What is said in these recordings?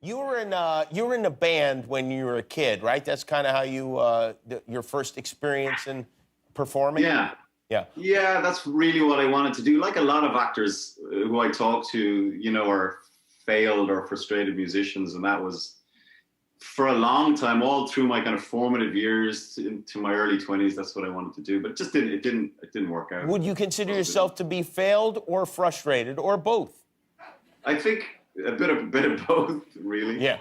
You were in a band when you were a kid, right? That's kind of how you your first experience in performing. Yeah. Yeah. Yeah, that's really what I wanted to do. Like a lot of actors who I talk to, you know, are failed or frustrated musicians, and that was for a long time, all through my kind of formative years into my early 20s. That's what I wanted to do, but it just didn't work out. Would you consider yourself to be failed or frustrated or both? I think a bit of both, really. Yeah.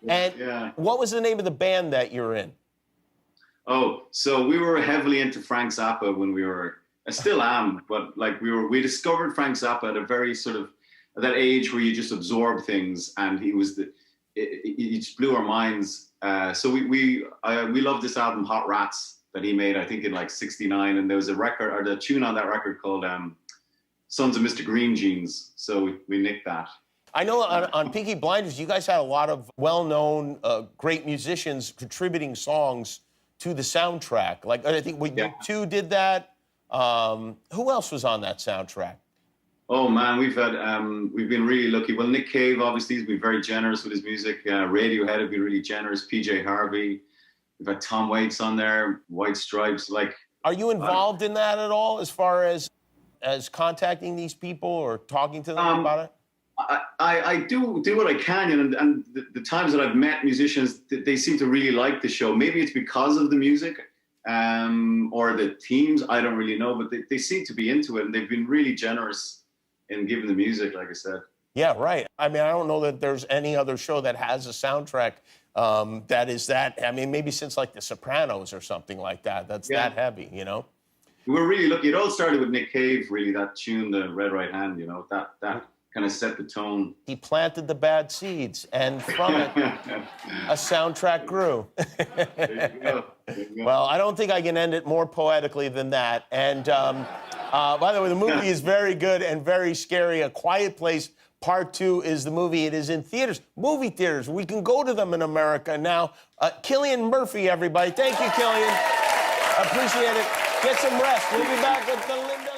And yeah. What was the name of the band that you're in? Oh, so we were heavily into Frank Zappa when we were, I still am, but like we discovered Frank Zappa at a very sort of, at that age where you just absorb things, and he was it just blew our minds. So we loved this album, Hot Rats, that he made, I think in like '69, and there was a record, or the tune on that record called Sons of Mr. Green Jeans, so we nicked that. I know on Peaky Blinders, you guys had a lot of well-known, great musicians contributing songs to the soundtrack. Like, I think you two did that. Who else was on that soundtrack? Oh man, we've been really lucky. Well, Nick Cave obviously has been very generous with his music. Radiohead have been really generous. PJ Harvey. We've had Tom Waits on there. White Stripes. Like, are you involved in that at all, as far as contacting these people or talking to them about it? I do what I can, and the times that I've met musicians, they seem to really like the show. Maybe it's because of the music or the teams, I don't really know, but they seem to be into it, and they've been really generous in giving the music, like I said. Yeah, right. I mean, I don't know that there's any other show that has a soundtrack that is that, I mean, maybe since like The Sopranos or something like that, that's that heavy, you know? We're really lucky. It all started with Nick Cave, really, that tune, The Red Right Hand, you know, that kind of set the tone. He planted the bad seeds, and from it, a soundtrack grew. There you go. There you go. Well, I don't think I can end it more poetically than that. And by the way, the movie is very good and very scary. A Quiet Place Part 2 is the movie. It is in theaters, movie theaters. We can go to them in America now. Cillian Murphy, everybody. Thank you, Cillian. Appreciate it. Get some rest. We'll be back with the Linda.